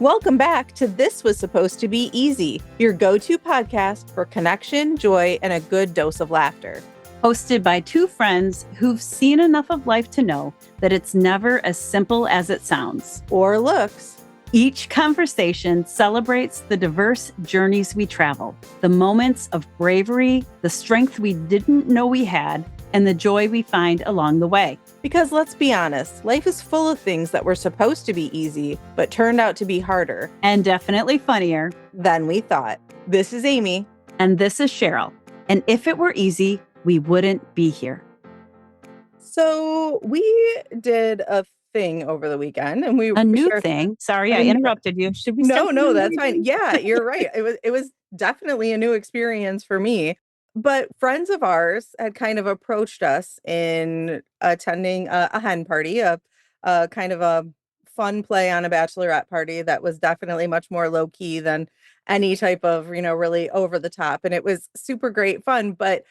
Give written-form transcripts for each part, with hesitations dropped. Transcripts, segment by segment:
Welcome back to This Was Supposed to Be Easy, your go-to podcast for connection, joy, and a good dose of laughter. Hosted by two friends who've seen enough of life to know that it's never as simple as it sounds or looks. Each conversation celebrates the diverse journeys we travel, the moments of bravery, the strength we didn't know we had, and the joy we find along the way. Because let's be honest, life is full of things that were supposed to be easy, but turned out to be harder. And definitely funnier than we thought. This is Amy. And this is Cheryl. And if it were easy, we wouldn't be here. So we did a thing over the weekend, and a new thing. Sorry, I interrupted you. Should we? No, that's fine. Yeah, you're right. It was definitely a new experience for me. But friends of ours had kind of approached us in attending a hen party, a kind of a fun play on a bachelorette party that was definitely much more low key than any type of, really over the top. And it was super great fun. But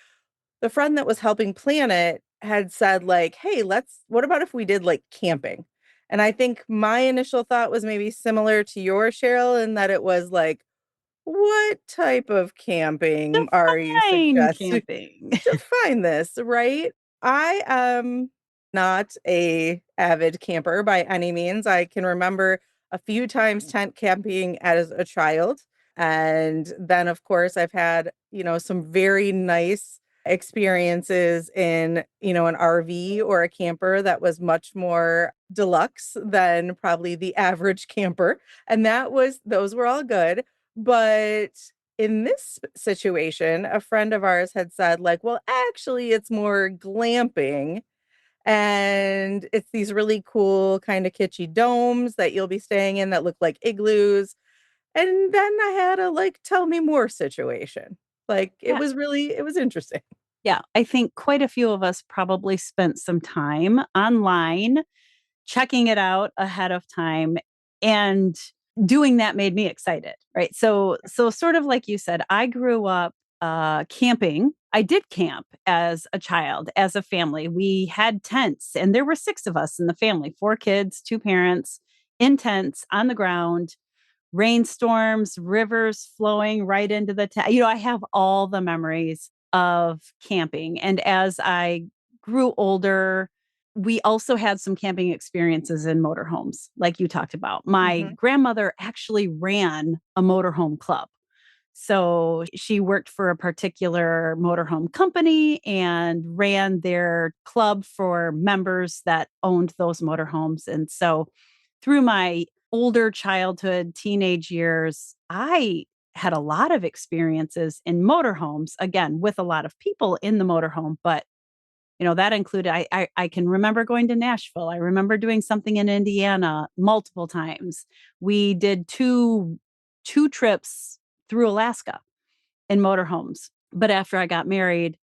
the friend that was helping plan it had said, like, hey, what about if we did like camping? And I think my initial thought was maybe similar to yours, Cheryl, in that it was like, what type of camping are you suggesting? Define this, right? I am not a avid camper by any means. I can remember a few times tent camping as a child. And then, of course, I've had, some very nice experiences in, an RV or a camper that was much more deluxe than probably the average camper. And those were all good. But in this situation, a friend of ours had said, like, well, actually, it's more glamping. And it's these really cool kind of kitschy domes that you'll be staying in that look like igloos. And then I had a tell me more situation. It was interesting. Yeah, I think quite a few of us probably spent some time online checking it out ahead of time, and doing that made me excited, right? So sort of like you said, I grew up camping. I did camp as a child, as a family. We had tents, and there were 6 of us in the family, 4 kids, 2 parents, in tents on the ground, rainstorms, rivers flowing right into the tent. I have all the memories of camping. And as I grew older, we also had some camping experiences in motorhomes, like you talked about. My grandmother actually ran a motorhome club. So she worked for a particular motorhome company and ran their club for members that owned those motorhomes. And so through my older childhood, teenage years, I had a lot of experiences in motorhomes, again, with a lot of people in the motorhome. But that included, I can remember going to Nashville. I remember doing something in Indiana multiple times. We did two trips through Alaska in motorhomes. But after I got married,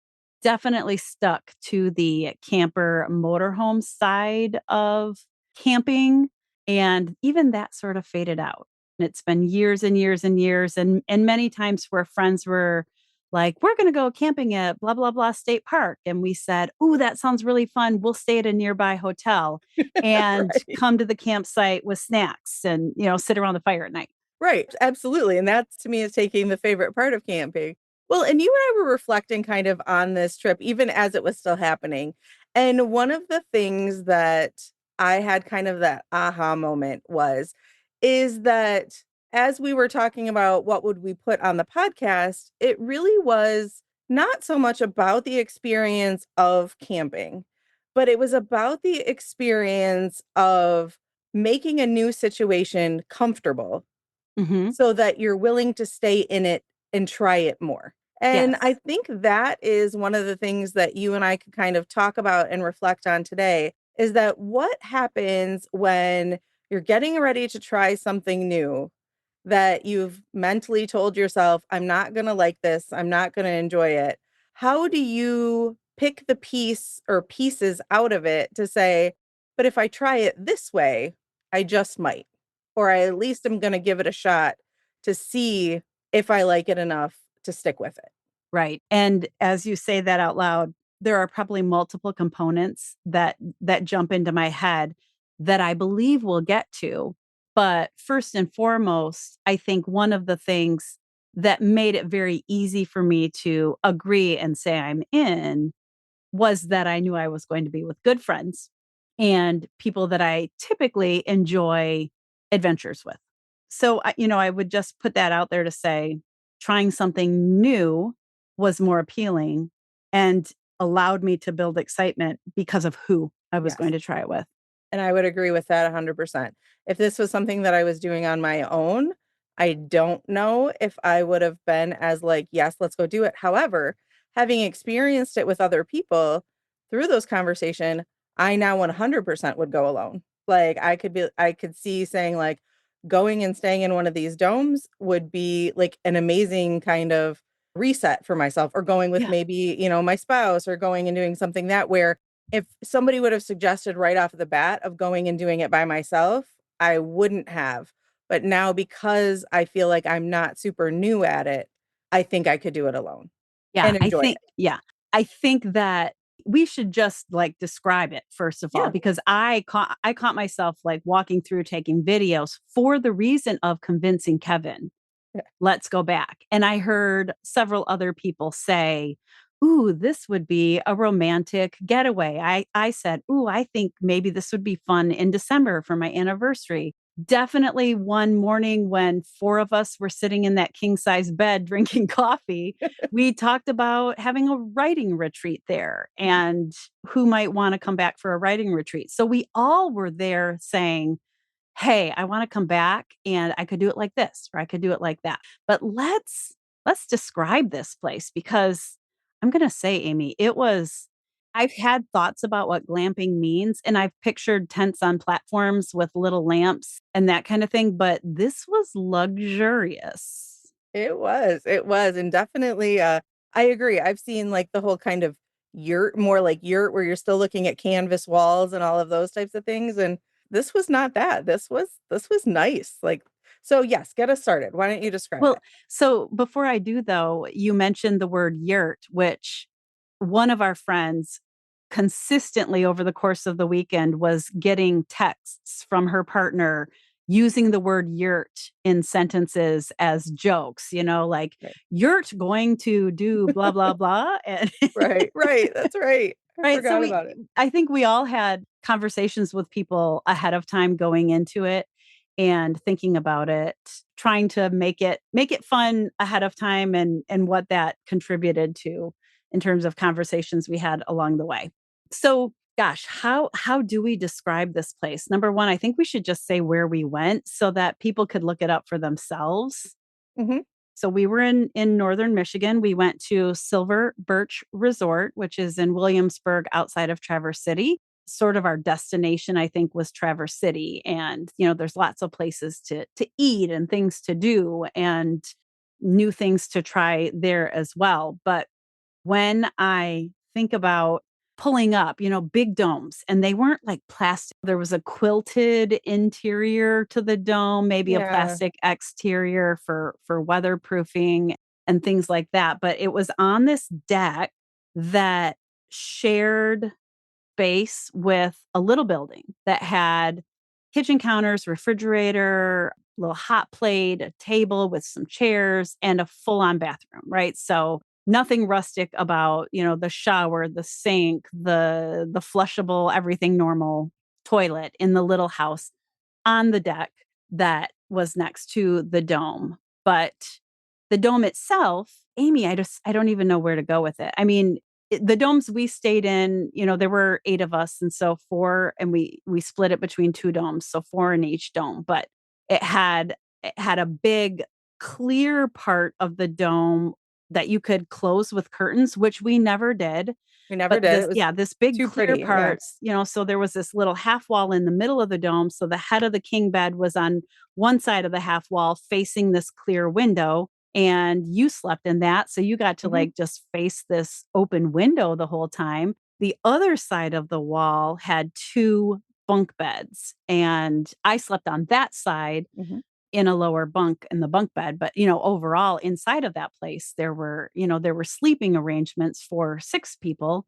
definitely stuck to the camper motorhome side of camping. And even that sort of faded out. And it's been years and years and years. And many times where friends were like, we're going to go camping at blah, blah, blah state park. And we said, oh, that sounds really fun. We'll stay at a nearby hotel and come to the campsite with snacks and, sit around the fire at night. Right. Absolutely. And that to me is taking the favorite part of camping. Well, and you and I were reflecting kind of on this trip, even as it was still happening. And one of the things that I had kind of that aha moment is that as we were talking about what would we put on the podcast, it really was not so much about the experience of camping, but it was about the experience of making a new situation comfortable so that you're willing to stay in it and try it more. And I think that is one of the things that you and I could kind of talk about and reflect on today is that what happens when you're getting ready to try something new that you've mentally told yourself, I'm not going to like this. I'm not going to enjoy it. How do you pick the piece or pieces out of it to say, but if I try it this way, I just might, or I at least am going to give it a shot to see if I like it enough to stick with it. Right. And as you say that out loud, there are probably multiple components that jump into my head that I believe we'll get to. But first and foremost, I think one of the things that made it very easy for me to agree and say I'm in was that I knew I was going to be with good friends and people that I typically enjoy adventures with. So, I would just put that out there to say trying something new was more appealing and allowed me to build excitement because of who I was Yes. going to try it with. And I would agree with that 100%. If this was something that I was doing on my own, I don't know if I would have been as like, yes, let's go do it. However, having experienced it with other people through those conversation, I now 100% would go alone. Like I could see saying like going and staying in one of these domes would be like an amazing kind of reset for myself, or going with Yeah. maybe, my spouse, or going and doing something that where if somebody would have suggested right off the bat of going and doing it by myself, I wouldn't have. But now because I feel like I'm not super new at it, I think I could do it alone Yeah, and enjoy it. I think that we should just, like, describe it first of all, Yeah. because I caught myself, like, walking through taking videos for the reason of convincing Kevin, Yeah. "Let's go back." And I heard several other people say, "Ooh, this would be a romantic getaway." I said, "Ooh, I think maybe this would be fun in December for my anniversary." Definitely one morning when 4 of us were sitting in that king size bed drinking coffee, we talked about having a writing retreat there and who might wanna come back for a writing retreat. So we all were there saying, "Hey, I wanna come back and I could do it like this, or I could do it like that." But let's describe this place because I'm gonna say, Amy, I've had thoughts about what glamping means, and I've pictured tents on platforms with little lamps and that kind of thing, but this was luxurious. It was, and definitely, I agree. I've seen like the whole kind of yurt, more like yurt, where you're still looking at canvas walls and all of those types of things. And this was not that. This was nice. Like, so yes, get us started. Why don't you describe Well, it? so before I do though, you mentioned the word yurt, which one of our friends consistently over the course of the weekend was getting texts from her partner using the word yurt in sentences as jokes, like Right. yurt going to do blah blah blah and Right, right. That's right. I right, so forgot we about it. I think we all had conversations with people ahead of time going into it and thinking about it, trying to make it fun ahead of time and what that contributed to in terms of conversations we had along the way. So, gosh, how do we describe this place? Number 1, I think we should just say where we went so that people could look it up for themselves. Mhm. So we were in Northern Michigan. We went to Silver Birch Resort, which is in Williamsburg outside of Traverse City. Sort of our destination, I think, was Traverse City. And, there's lots of places to eat and things to do and new things to try there as well. But when I think about pulling up, big domes, and they weren't like plastic. There was a quilted interior to the dome, maybe a Yeah. plastic exterior for weatherproofing and things like that. But it was on this deck that shared space with a little building that had kitchen counters, refrigerator, little hot plate, a table with some chairs, and a full-on bathroom, right? So nothing rustic about, the shower, the sink, the flushable, everything normal toilet in the little house on the deck that was next to the dome. But the dome itself, Amy, I don't even know where to go with it. I mean, the domes we stayed in, there were 8 of us, and so 4, and we split it between 2 domes, so 4 in each dome, but it had it had a big clear part of the dome that you could close with curtains, which we never did. We never But did. It was this big too clear pretty. Yeah. parts, so there was this little half wall in the middle of the dome, so the head of the king bed was on one side of the half wall facing this clear window, and you slept in that, so you got to, Mhm. like, just face this open window the whole time. The other side of the wall had 2 bunk beds, and I slept on that side Mhm. in a lower bunk in the bunk bed, but, overall inside of that place, there were sleeping arrangements for 6 people,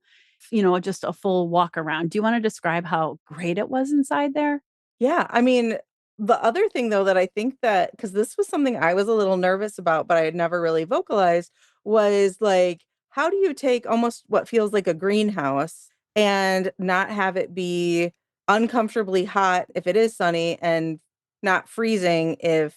just a full walk around. Do you wanna describe how great it was inside there? Yeah, I mean, The other thing though that I think that, because this was something I was a little nervous about, but I had never really vocalized, was like, how do you take almost what feels like a greenhouse and not have it be uncomfortably hot if it is sunny and not freezing if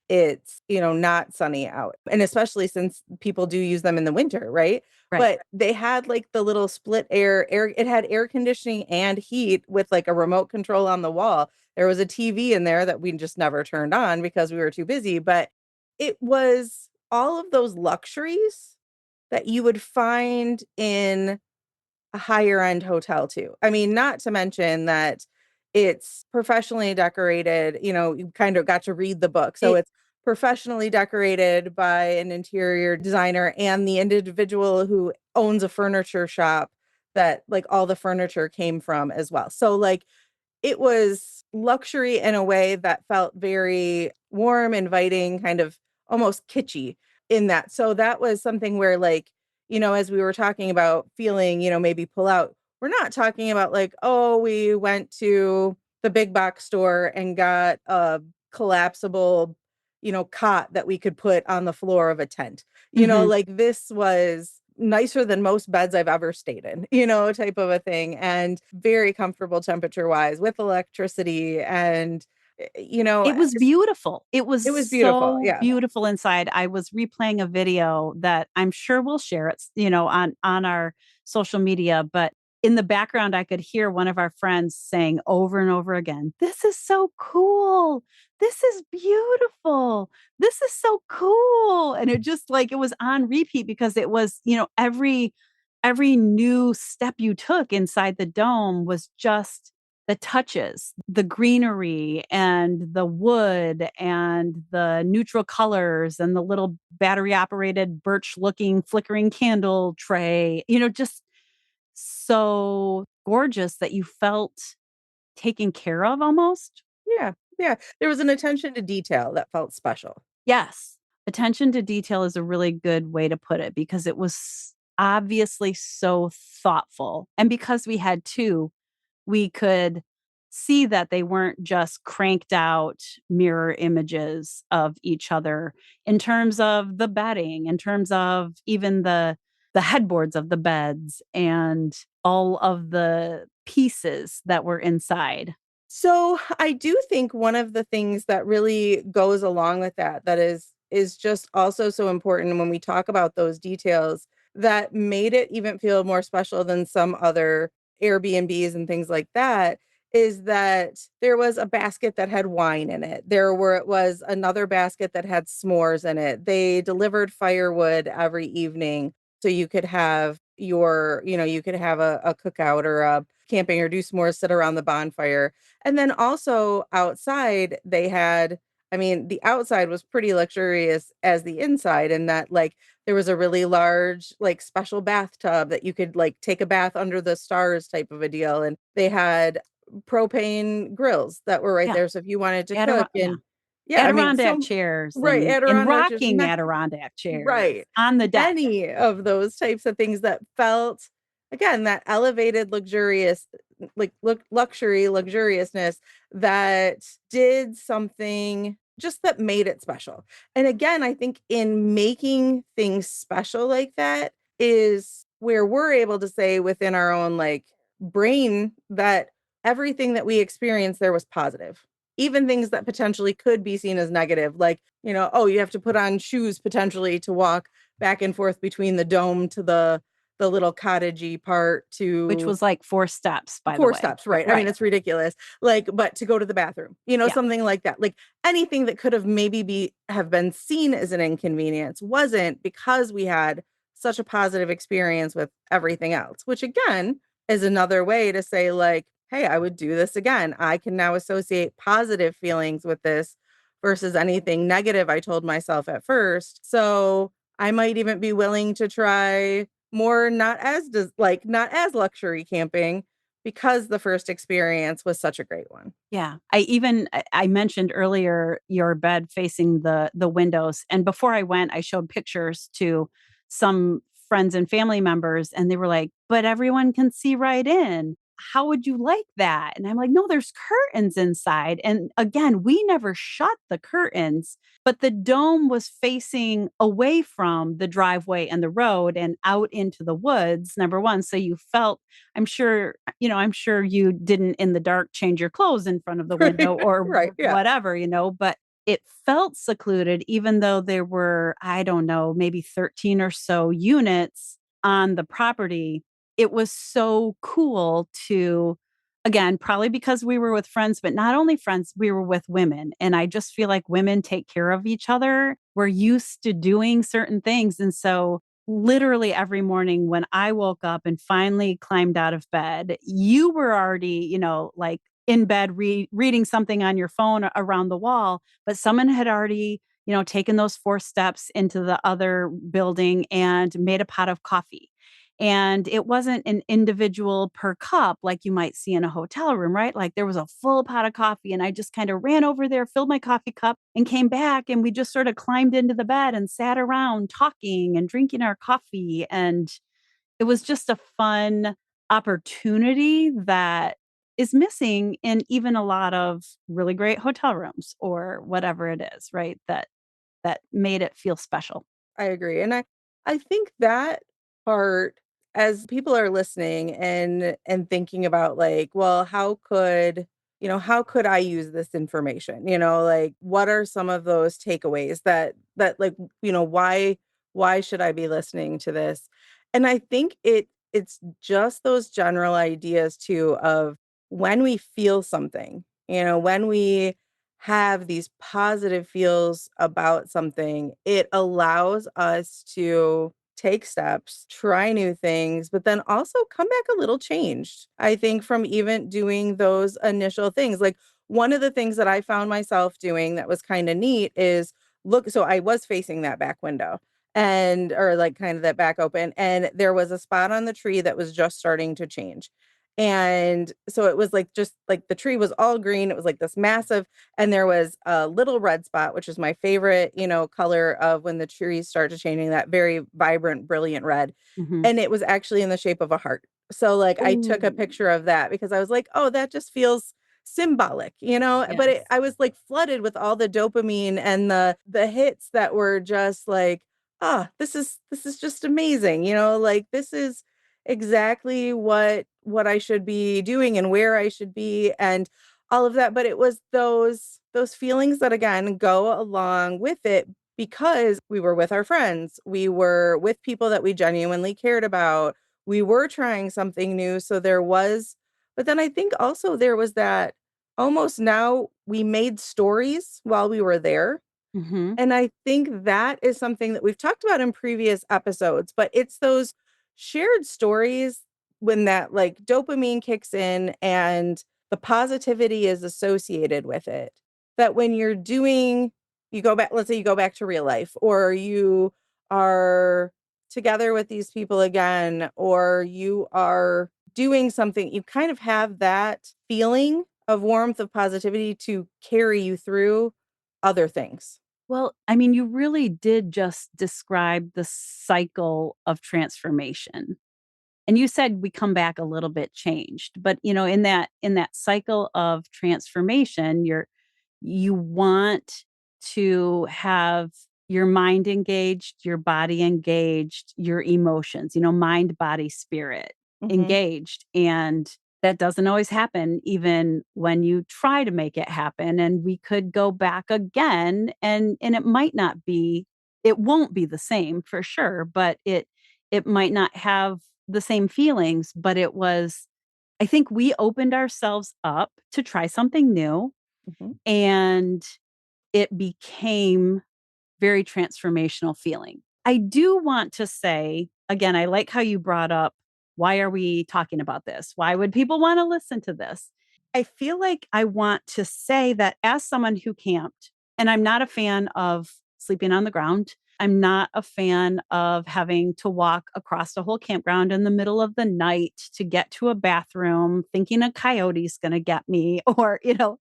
it's, not sunny out. And especially since people do use them in the winter, right? Right. But they had like the little split air, it had air conditioning and heat with like a remote control on the wall. There was a TV in there that we just never turned on because we were too busy, but it was all of those luxuries that you would find in a higher end hotel too. I mean, not to mention that it's professionally decorated, you kind of got to read the book. So It it's professionally decorated by an interior designer and the individual who owns a furniture shop that like all the furniture came from as well. So like it was luxury in a way that felt very warm, inviting, kind of almost kitschy in that. So that was something where, like, as we were talking about feeling, maybe pull out, we're not talking about like, oh, we went to the big box store and got a collapsible, cot that we could put on the floor of a tent. mhm. Like this was nicer than most beds I've ever stayed in, type of a thing. And very comfortable temperature wise with electricity. And, It was beautiful. It was it was beautiful. so Yeah. beautiful inside. I was replaying a video that I'm sure we'll share it, on our social media, but in the background I could hear one of our friends saying over and over again, "This is so cool. This is beautiful. This is so cool." And it just like it was on repeat because it was, every new step you took inside the dome was just the touches, the greenery and the wood and the neutral colors and the little battery operated birch looking flickering candle tray, just so gorgeous that you felt taken care of almost. Yeah. Yeah. There was an attention to detail that felt special. Yes. Attention to detail is a really good way to put it because it was obviously so thoughtful. And because we had two, we could see that they weren't just cranked out mirror images of each other in terms of the bedding, in terms of even the headboards of the beds and all of the pieces that were inside. So I do think one of the things that really goes along with that is just also so important when we talk about those details that made it even feel more special than some other Airbnbs and things like that is that there was a basket that had wine in it. Was another basket that had s'mores in it. They delivered firewood every evening so you could have you could have a cookout or a camping or do s'mores, sit around the bonfire. And then also outside, they had, I mean, the outside was pretty luxurious as the inside, and that like there was a really large, like special bathtub that you could like take a bath under the stars type of a deal. And they had propane grills that were right Yeah. there. So if you wanted to cook Yeah. and yeah, I mean, Adirondack so chairs right, and Adirondack chairs, rocking Adirondack chairs right. on the deck. Any of those types of things that felt, again, that elevated luxurious, like look luxury, luxuriousness that did something just that made it special. And again, I think in making things special like that is where we're able to say within our own like brain that everything that we experienced there was positive. Even things that potentially could be seen as negative, like, oh, you have to put on shoes potentially to walk back and forth between the dome to the little cottagey part Which to was like 4 steps, by the 4 way. steps, right. I mean, Right. it's ridiculous. Like, but to go to the bathroom, Yeah. something like that. Like anything that could have maybe have been seen as an inconvenience wasn't because we had such a positive experience with everything else, which again is another way to say like, hey, I would do this again. I can now associate positive feelings with this versus anything negative I told myself at first. So I might even be willing to try more not as luxury camping because the first experience was such a great one. Yeah. I mentioned earlier your bed facing the windows, and before I went, I showed pictures to some friends and family members, and they were like, "But everyone can see right in." how would you like that? And I'm like, no, there's curtains inside. And again, we never shut the curtains, but the dome was facing away from the driveway and the road and out into the woods, number one. So you felt, I'm sure, I'm sure you didn't in the dark change your clothes in front of the window Right. or Right. Yeah. whatever, but it felt secluded, even though there were, I don't know, maybe 13 or so units on the property. It was so cool to, again, probably because we were with friends, but not only friends, we were with women. And I just feel like women take care of each other. We're used to doing certain things. And so, literally every morning when I woke up and finally climbed out of bed, you were already, like in bed reading something on your phone around the wall, but someone had already, taken those 4 steps into the other building and made a pot of coffee. And it wasn't an individual per cup like you might see in a hotel room, right? Like there was a full pot of coffee, and I just kind of ran over there, filled my coffee cup, and came back. And we just sort of climbed into the bed and sat around talking and drinking our coffee. And it was just a fun opportunity that is missing in even a lot of really great hotel rooms or whatever it is, right? That made it feel special. I agree, and I think that part, as people are listening and thinking about, like, well, how could I use this information? Like, what are some of those takeaways that, like, why should I be listening to this? And I think it's just those general ideas too of when we feel something, when we have these positive feels about something, it allows us to take steps, try new things, but then also come back a little changed. I think from even doing those initial things. Like one of the things that I found myself doing that was kind of neat is so I was facing that back window or like kind of that back open, and there was a spot on the tree that was just starting to change. And so it was like just like the tree was all green. It was like this massive, and there was a little red spot, which is my favorite, color of when the trees start to changing, that very vibrant, brilliant red. Mhm. And it was actually in the shape of a heart. So like I took a Ooh, picture of that because I was like, oh, that just feels symbolic, but yes. I was like flooded with all the dopamine and the hits that were just like, ah, this is just amazing, like this is exactly what I should be doing and where I should be and all of that. But it was those feelings that again go along with it because we were with our friends, we were with people that we genuinely cared about, we were trying something new. So there was, but then I think also there was that almost now we made stories while we were there, Mhm. and I think that is something that we've talked about in previous episodes, but it's those shared stories when that like dopamine kicks in and the positivity is associated with it. That when you go back, let's say you go back to real life, or you are together with these people again, or you are doing something, you kind of have that feeling of warmth, of positivity to carry you through other things. Well, I mean, you really did just describe the cycle of transformation. And you said we come back a little bit changed, but in that cycle of transformation, you want to have your mind engaged, your body engaged, your emotions, mind, body, spirit Mhm, engaged. And that doesn't always happen, even when you try to make it happen. And we could go back again, and it won't be the same for sure, but it might not have the same feelings, but I think we opened ourselves up to try something new, mhm. and it became very transformational feeling. I do want to say, again, I like how you brought up, why are we talking about this? Why would people want to listen to this? I feel like I want to say that as someone who camped, and I'm not a fan of sleeping on the ground. I'm not a fan of having to walk across a whole campground in the middle of the night to get to a bathroom, thinking a coyote's going to get me, or,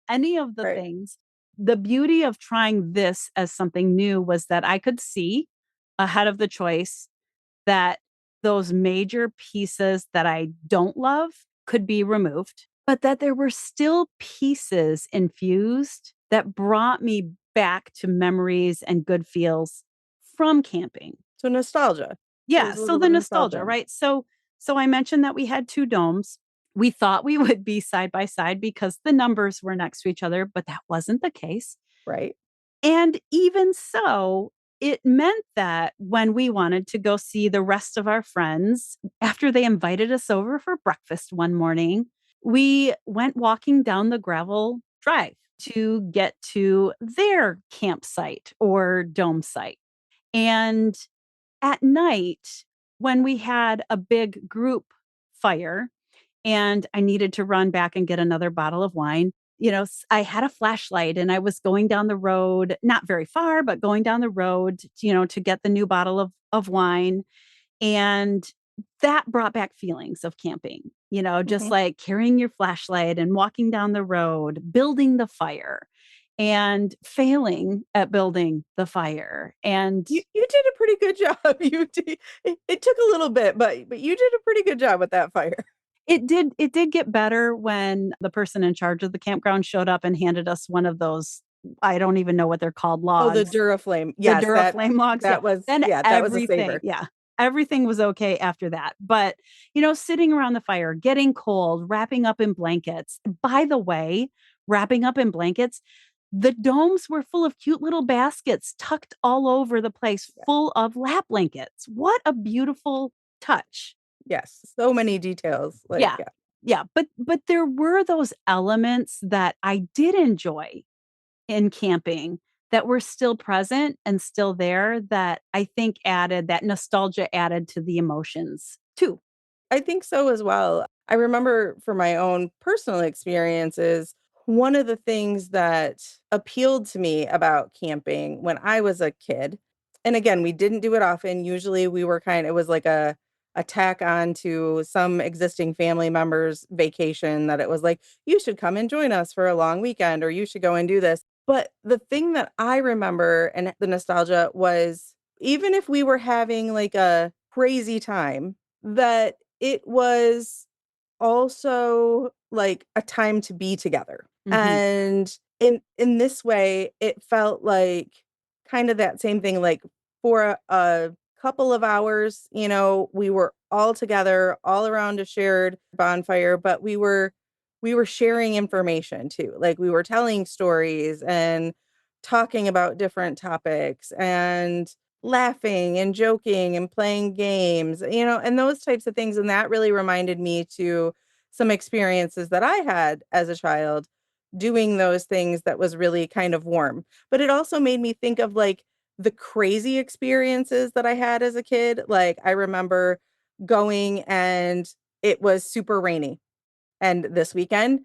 any of the Right. things. The beauty of trying this as something new was that I could see ahead of the choice that those major pieces that I don't love could be removed, but that there were still pieces infused that brought me back to memories and good feels from camping. So nostalgia. Yeah, There's a so little the bit of nostalgia nostalgia, in it, right? So I mentioned that we had 2 domes. We thought we would be side by side because the numbers were next to each other, but that wasn't the case. right? And even so, it meant that when we wanted to go see the rest of our friends, after they invited us over for breakfast one morning, we went walking down the gravel drive to get to their campsite or dome site. And at night, when we had a big group fire and I needed to run back and get another bottle of wine, I had a flashlight and I was going down the road, not very far, but going down the road, to get the new bottle of wine. And that brought back feelings of camping, just Mhm. like carrying your flashlight and walking down the road, building the fire and failing at building the fire. And You did a pretty good job. You did it took a little bit, but you did a pretty good job with that fire. it did get better when the person in charge of the campground showed up and handed us one of those, I don't even know what they're called, Oh, the logs. Duraflame. The Yes, Duraflame logs, yeah. Then that was a saver. everything was okay after that. But, sitting around the fire, getting cold, wrapping up in blankets. By the way, wrapping up in blankets, the domes were full of cute little baskets tucked all over the place, Yeah. full of lap blankets. What a beautiful touch. Yes, so many details, like, Yeah. yeah. Yeah, but there were those elements that I did enjoy in camping that were still present and still there that I think added that nostalgia added to the emotions too. I think so as well. I remember for my own personal experiences, one of the things that appealed to me about camping when I was a kid, and again, we didn't do it often. Usually we were it was like a tack on to some existing family member's vacation that it was like, you should come and join us for a long weekend or you should go and do this. But the thing that I remember and the nostalgia was even if we were having like a crazy time, that it was also, like, a time to be together, Mhm. and in this way, it felt like kind of that same thing, like, for a couple of hours, we were all together, all around a shared bonfire, but we were sharing information too, like, we were telling stories and talking about different topics and laughing and joking and playing games, and those types of things, and that really reminded me to some experiences that I had as a child doing those things that was really kind of warm. But it also made me think of, like, the crazy experiences that I had as a kid, like, I remember going and it was super rainy. And this weekend,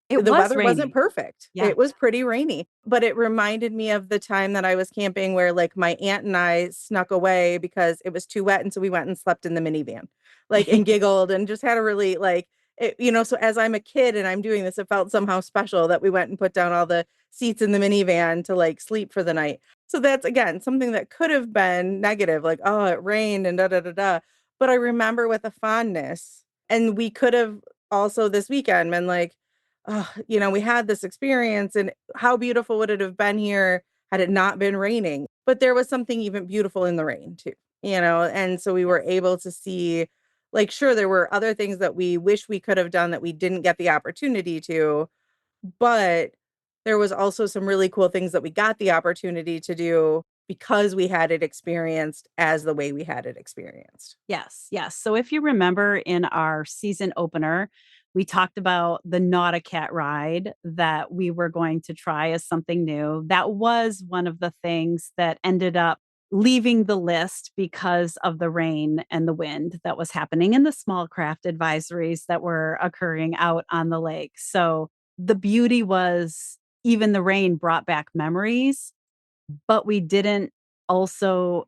It the was weather wasn't rainy. perfect. Yeah. It was pretty rainy, but it reminded me of the time that I was camping where, like, my aunt and I snuck away because it was too wet, and so we went and slept in the minivan, like, and giggled and just had a really, like so as I'm a kid and I'm doing this, it felt somehow special that we went and put down all the seats in the minivan to, like, sleep for the night. So that's, again, something that could have been negative, like, "Oh, it rained and da da da da," but I remember with a fondness, and we could have also this weekend been like, "Oh, we had this experience and how beautiful would it have been here had it not been raining?" But there was something even beautiful in the rain too, and so we were Yes. able to see, like, sure, there were other things that we wish we could have done that we didn't get the opportunity to, but there was also some really cool things that we got the opportunity to do because we had it experienced as the way we had it experienced. Yes, yes. So if you remember in our season opener, we talked about the Nauticat ride that we were going to try as something new. That was one of the things that ended up leaving the list because of the rain and the wind that was happening and the small craft advisories that were occurring out on the lake. So the beauty was even the rain brought back memories, but we didn't also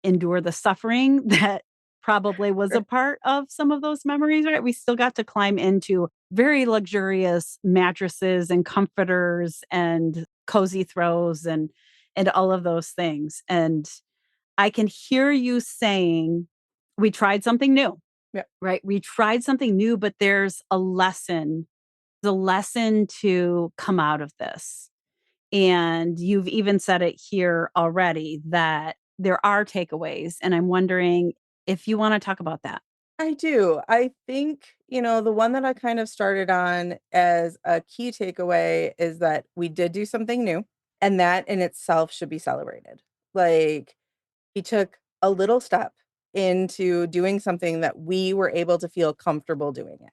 endure the suffering that probably was a Sure. part of some of those memories, right? We still got to climb into very luxurious mattresses and comforters and cozy throws and all of those things. And I can hear you saying we tried something new. Yeah, right? We tried something new, but there's a lesson, the lesson to come out of this. And you've even said it here already that there are takeaways. And I'm wondering if you want to talk about that. I do. I think, the one that I kind of started on as a key takeaway is that we did do something new, and that in itself should be celebrated. Like, he took a little step into doing something that we were able to feel comfortable doing it.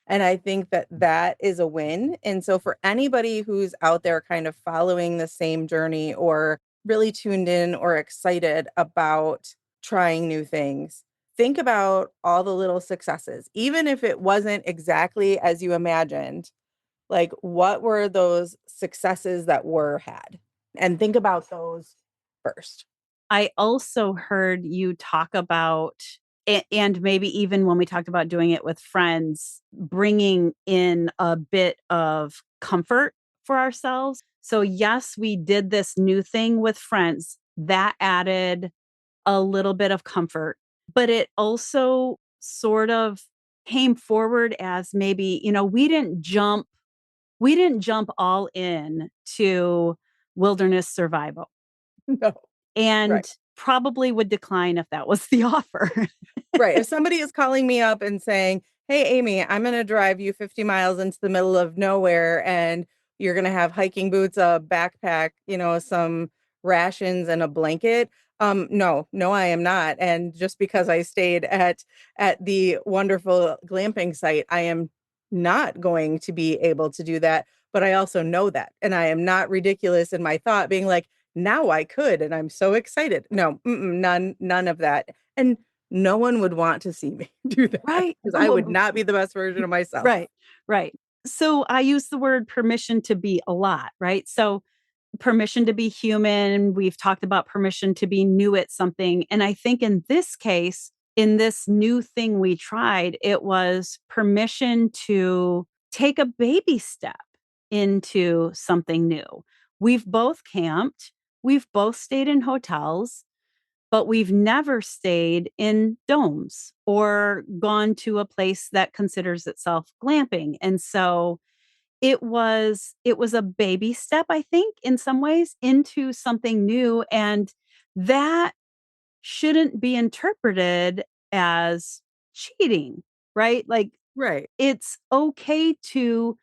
And I think that that is a win. And so for anybody who's out there kind of following the same journey or really tuned in or excited about trying new things, think about all the little successes. Even if it wasn't exactly as you imagined, like what were those successes that were had? And think about those first. I also heard you talk about, and maybe even when we talked about doing it with friends, bringing in a bit of comfort for ourselves. So, yes, we did this new thing with friends that added a little bit of comfort, but it also sort of came forward as maybe, we didn't jump all in to wilderness survival No. Right. and probably would decline if that was the offer. Right. If somebody is calling me up and saying, "Hey, Amy, I'm going to drive you 50 miles into the middle of nowhere and you're going to have hiking boots, a backpack, some rations and a blanket." No, no, I am not. And just because I stayed at the wonderful glamping site, I am not going to be able to do that. But I also know that. And I am not ridiculous in my thought being like, now I could, and I'm so excited. No, none of that. And no one would want to see me do that Right. because I would not be the best version of myself. Right. Right. So I use the word permission to be a lot, right? So permission to be human. We've talked about permission to be new at something. And I think in this case, in this new thing we tried, it was permission to take a baby step into something new. We've both camped, we've both stayed in hotels, but we've never stayed in domes or gone to a place that considers itself glamping. And so it was a baby step, I think, in some ways into something new, and that shouldn't be interpreted as cheating, right? Like, Right. it's okay to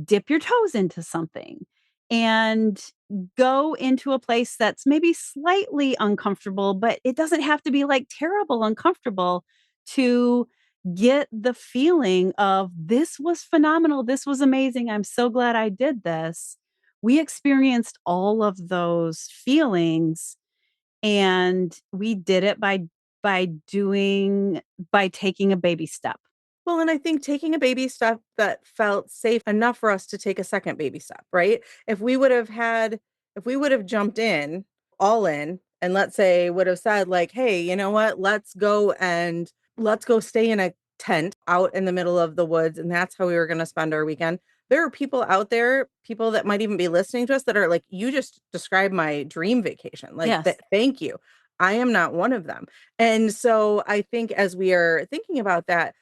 dip your toes into something and go into a place that's maybe slightly uncomfortable, but it doesn't have to be like terrible uncomfortable to get the feeling of this was phenomenal. This was amazing. I'm so glad I did this. We experienced all of those feelings and we did it by taking a baby step. Well, and I think taking a baby step that felt safe enough for us to take a second baby step, right? If we would have jumped in, all in, and let's say would have said, like, hey, you know what? Let's go stay in a tent out in the middle of the woods. And that's how we were going to spend our weekend. There are people out there, people that might even be listening to us that are like, you just described my dream vacation. Like, Yes. thank you. I am not one of them. And so I think as we are thinking about that,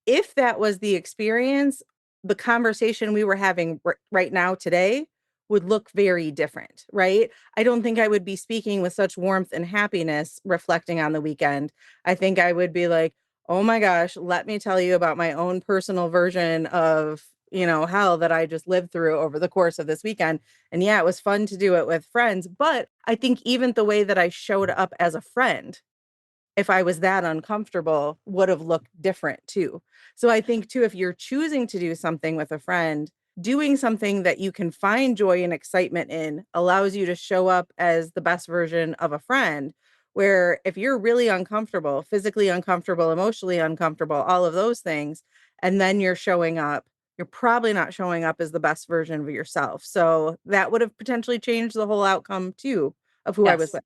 if that was the experience, the conversation we were having right now today would look very different, right? I don't think I would be speaking with such warmth and happiness reflecting on the weekend. I think I would be like, "Oh my gosh, let me tell you about my own personal version of, hell that I just lived through over the course of this weekend." And yeah, it was fun to do it with friends, but I think even the way that I showed up as a friend, if I was that uncomfortable, would have looked different too. So I think too, if you're choosing to do something with a friend, doing something that you can find joy and excitement in allows you to show up as the best version of a friend. Where if you're really uncomfortable, physically uncomfortable, emotionally uncomfortable, all of those things, and then you're showing up, you're probably not showing up as the best version of yourself. So that would have potentially changed the whole outcome too of who I was Yes. with.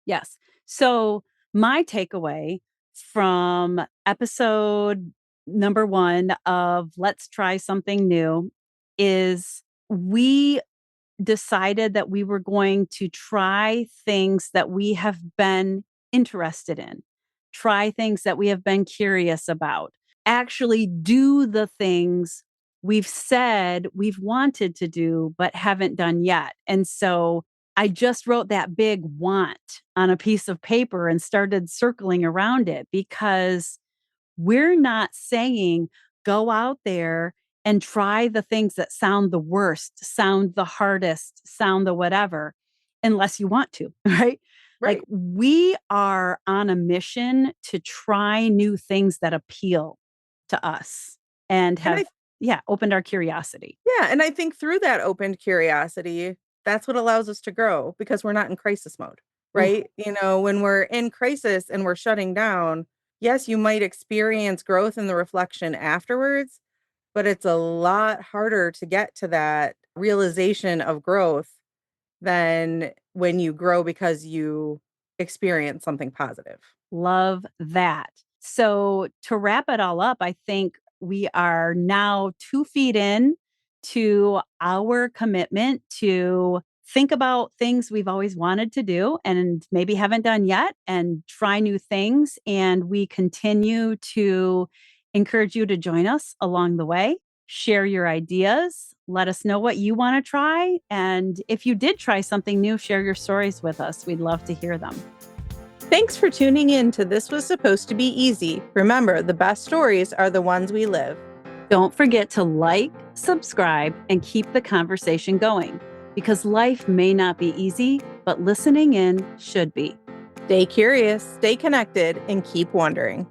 Yes. So, my takeaway from episode number 1 of Let's Try Something New is we decided that we were going to try things that we have been interested in. try things that we have been curious about, actually do the things we've said we've wanted to do, but haven't done yet. And so I just wrote that big want on a piece of paper and started circling around it because we're not saying go out there and try the things that sound the worst, sound the hardest, sound the whatever, unless you want to, right? Like Right. we are on a mission to try new things that appeal to us and And have, yeah, opened our curiosity. and I think through that open curiosity, that's what allows us to grow because we're not in crisis mode, Ooh, right? When we're in crisis and we're shutting down, yes, you might experience growth in the reflection afterwards, but it's a lot harder to get to that realization of growth than when you grow because you experience something positive. love that. So to wrap it all up, I think we are now 2 feet in to our commitment to think about things we've always wanted to do and maybe haven't done yet and try new things. And we continue to encourage you to join us along the way, share your ideas, let us know what you want to try. And if you did try something new, share your stories with us. We'd love to hear them. Thanks for tuning in to This Was Supposed to Be Easy. Remember, the best stories are the ones we live. Don't forget to like, subscribe, and keep the conversation going because life may not be easy, but listening in should be. Stay curious, stay connected, and keep wondering.